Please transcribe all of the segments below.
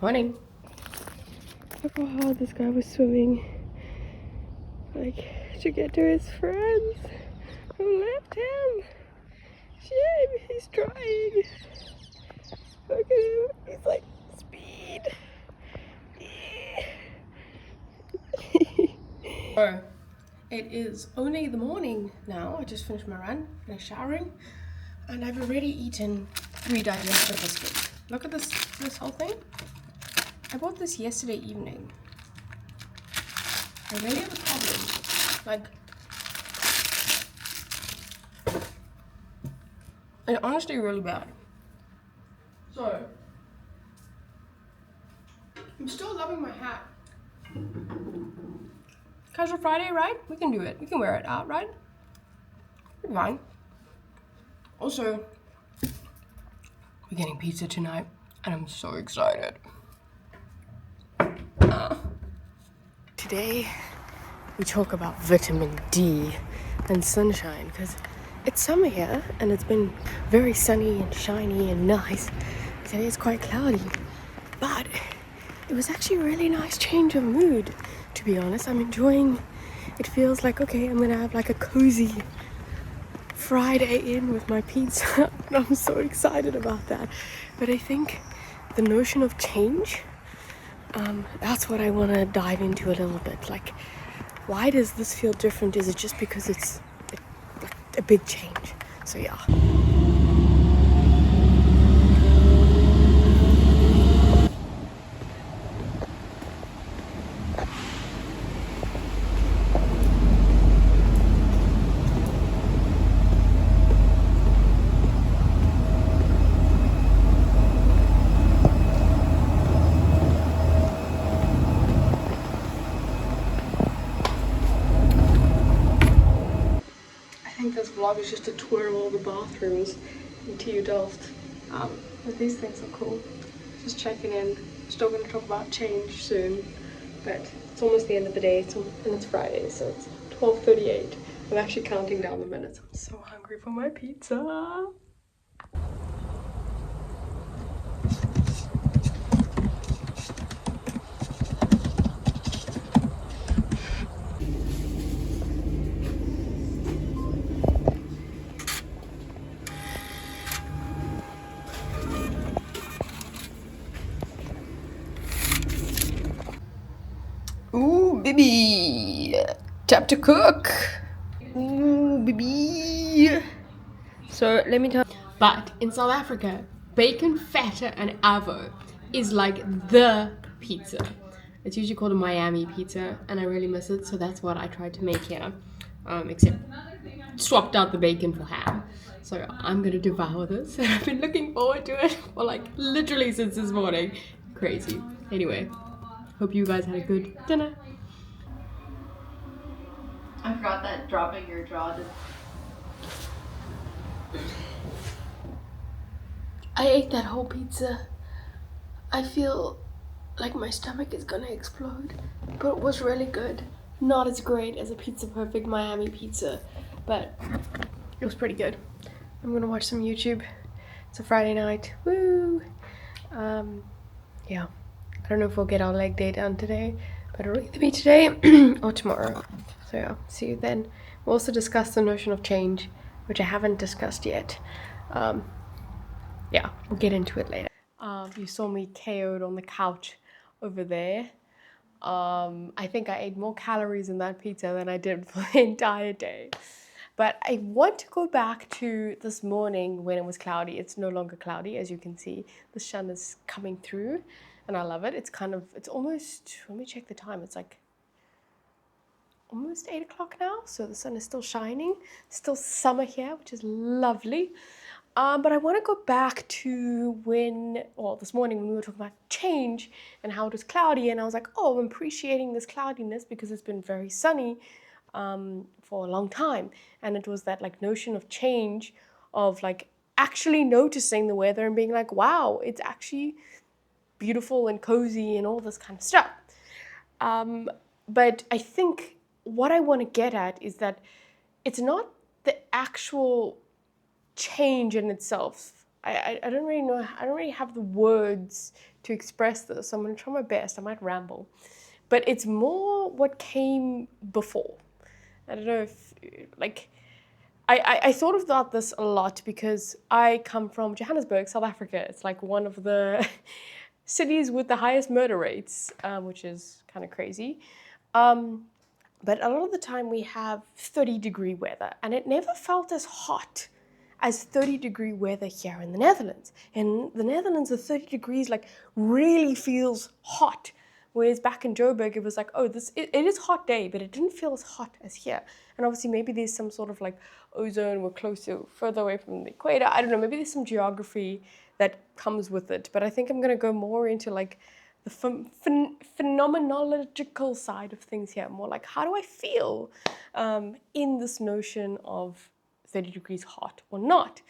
Morning. Look how hard this guy was swimming, like, to get to his friends who left him. Shame, he's trying. Look at him, he's like, speed. So, it is only the morning now. I just finished my run, finished showering, and I've already eaten 3 digestive biscuits. Look at this whole thing. I bought this yesterday evening. I really have a problem. Like, it's honestly really bad. So, I'm still loving my hat. Casual Friday, right? We can do it. We can wear it out, right? It's fine. Also, we're getting pizza tonight, and I'm so excited. Today, we talk about vitamin D and sunshine, because it's summer here, and it's been very sunny and shiny and nice. Today it's quite cloudy, but it was actually a really nice change of mood, to be honest. I'm enjoying, it feels like, okay, I'm gonna have like a cozy Friday in with my pizza, and I'm so excited about that. But I think the notion of change, that's what I want to dive into a little bit. Like, why does this feel different? Is it just because it's a big change? So yeah. I think this vlog is just a tour of all the bathrooms in TU Delft. But these things are cool. Just checking in. Still going to talk about change soon, but it's almost the end of the day, and it's Friday, so it's 12:38. I'm actually counting down the minutes. I'm so hungry for my pizza. Ooh, baby, time to cook. Ooh, baby. So let me tell you. But in South Africa, bacon, feta, and avo is like the pizza. It's usually called a Miami pizza, and I really miss it. So that's what I tried to make here, except swapped out the bacon for ham. So I'm gonna devour this, and I've been looking forward to it for like literally since this morning. Crazy. Anyway. Hope you guys had a good dinner. I forgot that dropping your jaw just... I ate that whole pizza. I feel like my stomach is gonna explode, but it was really good. Not as great as a Pizza Perfect Miami pizza, but it was pretty good. I'm gonna watch some YouTube. It's a Friday night. Woo! Yeah. I don't know if we'll get our leg day done today, but it'll either be today or tomorrow. So yeah, see you then. We'll also discuss the notion of change, which I haven't discussed yet. Yeah, we'll get into it later. You saw me KO'd on the couch over there. I think I ate more calories in that pizza than I did for the entire day. But I want to go back to this morning when it was cloudy. It's no longer cloudy, as you can see. The sun is coming through, and I love it. It's almost, let me check the time. It's like almost 8 o'clock now, so the sun is still shining. Still summer here, which is lovely. But I want to go back to this morning when we were talking about change and how it was cloudy, and I was like, oh, I'm appreciating this cloudiness because it's been very sunny for a long time. And it was that like notion of change, of like actually noticing the weather and being like, wow, it's actually beautiful and cozy and all this kind of stuff. But I think what I want to get at is that it's not the actual change in itself. I don't really know, I don't really have the words to express this. I'm going to try my best. I might ramble. But it's more what came before. I don't know if, like, I thought about this a lot because I come from Johannesburg, South Africa. It's like one of the cities with the highest murder rates, which is kind of crazy. But a lot of the time we have 30-degree weather, and it never felt as hot as 30-degree weather here in the Netherlands. In the Netherlands, the 30 degrees like really feels hot. Whereas back in Joburg, it was like, oh, it is hot day, but it didn't feel as hot as here. And obviously maybe there's some sort of like ozone, we're closer, further away from the equator. I don't know, maybe there's some geography that comes with it. But I think I'm going to go more into like the phenomenological side of things here. More like, how do I feel in this notion of 30 degrees hot or not?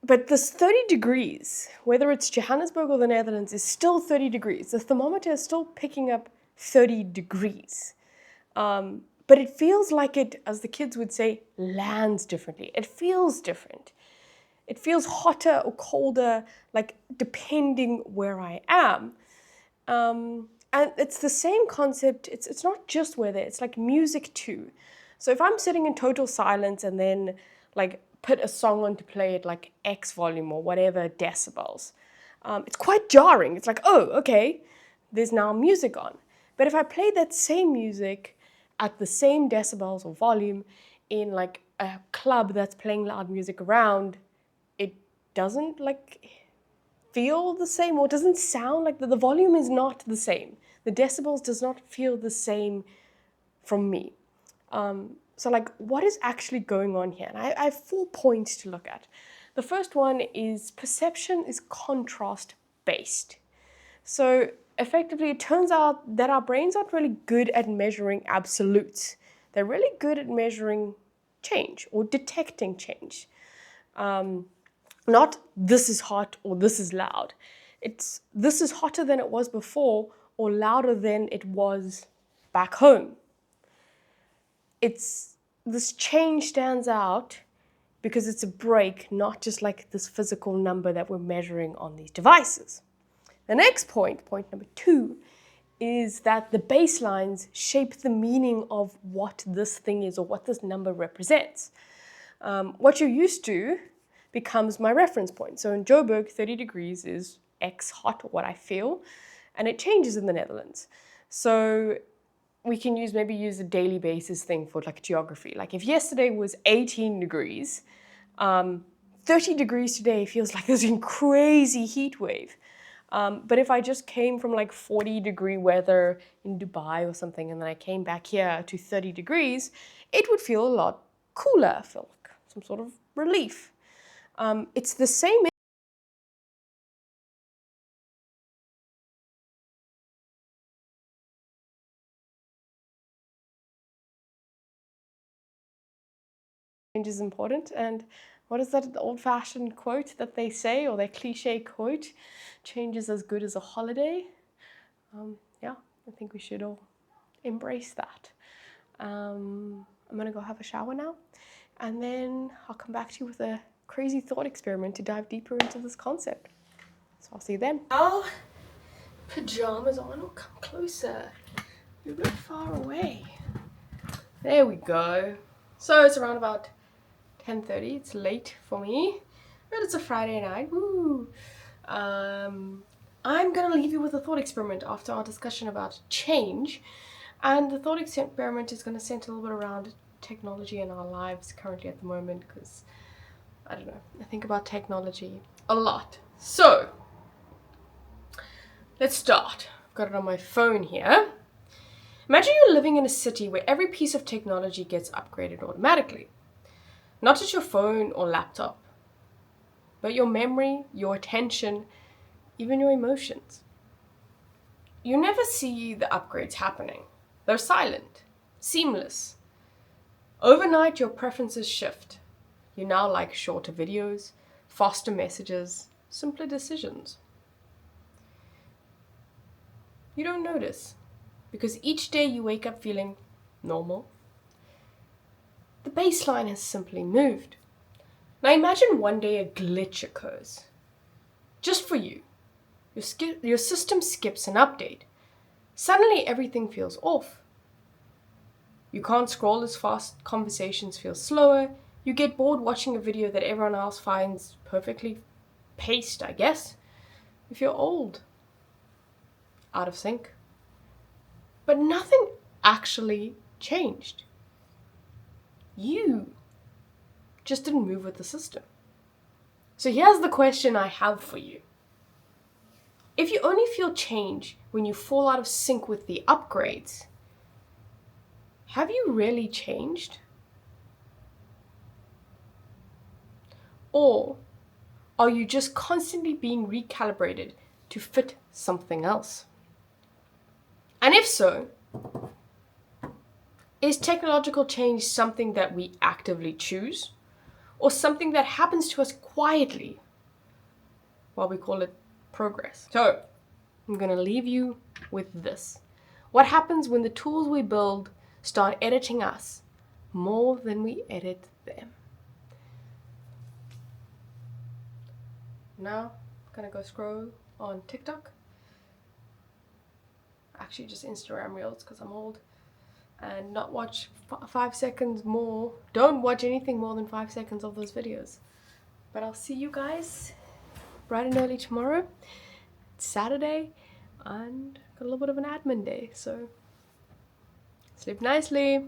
But this 30 degrees, whether it's Johannesburg or the Netherlands, is still 30 degrees. The thermometer is still picking up 30 degrees. But it feels like it, as the kids would say, lands differently. It feels different. It feels hotter or colder, like depending where I am. And it's the same concept. It's not just weather, it's like music too. So if I'm sitting in total silence and then like put a song on to play at like X volume or whatever decibels, it's quite jarring. It's like, oh, okay, there's now music on. But if I play that same music at the same decibels or volume in like a club that's playing loud music around, it doesn't like feel the same, or it doesn't sound like the volume is not the same. The decibels does not feel the same from me. So like, what is actually going on here? And I have 4 points to look at. The first one is perception is contrast based. So effectively, it turns out that our brains aren't really good at measuring absolutes. They're really good at measuring change or detecting change. Not this is hot or this is loud. It's this is hotter than it was before or louder than it was back home. This change stands out because it's a break, not just like this physical number that we're measuring on these devices. The next point number 2, is that the baselines shape the meaning of what this thing is or what this number represents. What you're used to becomes my reference point. So in Joburg, 30 degrees is X hot, or what I feel, and it changes in the Netherlands. So we can use a daily basis thing for like geography. Like if yesterday was 18 degrees, 30 degrees today feels like this crazy heat wave. But if I just came from like 40-degree weather in Dubai or something, and then I came back here to 30 degrees, it would feel a lot cooler, feel like some sort of relief. It's the same change is important. And what is that old-fashioned quote that they say, or their cliche quote? Change is as good as a holiday. Yeah, I think we should all embrace that. I'm gonna go have a shower now, and then I'll come back to you with a crazy thought experiment to dive deeper into this concept. So I'll see you then. Now, pajamas on. Oh, come closer. You're a bit far away. There we go. So it's around about 10:30. It's late for me, but it's a Friday night. Woo! I'm gonna leave you with a thought experiment after our discussion about change. And the thought experiment is going to center a little bit around technology in our lives currently at the moment, because, I don't know, I think about technology a lot. So, let's start. I've got it on my phone here. Imagine you're living in a city where every piece of technology gets upgraded automatically. Not just your phone or laptop, but your memory, your attention, even your emotions. You never see the upgrades happening. They're silent, seamless. Overnight, your preferences shift. You now like shorter videos, faster messages, simpler decisions. You don't notice, because each day you wake up feeling normal. The baseline has simply moved. Now imagine one day a glitch occurs. just for you. Your system skips an update. Suddenly everything feels off. You can't scroll as fast, conversations feel slower, you get bored watching a video that everyone else finds perfectly paced, I guess. You feel old, out of sync. But nothing actually changed. You just didn't move with the system. So here's the question I have for you. If you only feel change when you fall out of sync with the upgrades, have you really changed? Or are you just constantly being recalibrated to fit something else? And if so, is technological change something that we actively choose, or something that happens to us quietly while we call it progress? So, I'm going to leave you with this. What happens when the tools we build start editing us more than we edit them? Now, I'm going to go scroll on TikTok. Actually, just Instagram Reels because I'm old. And not watch 5 seconds more. Don't watch anything more than 5 seconds of those videos. But I'll see you guys bright and early tomorrow. It's Saturday and got a little bit of an admin day, so sleep nicely.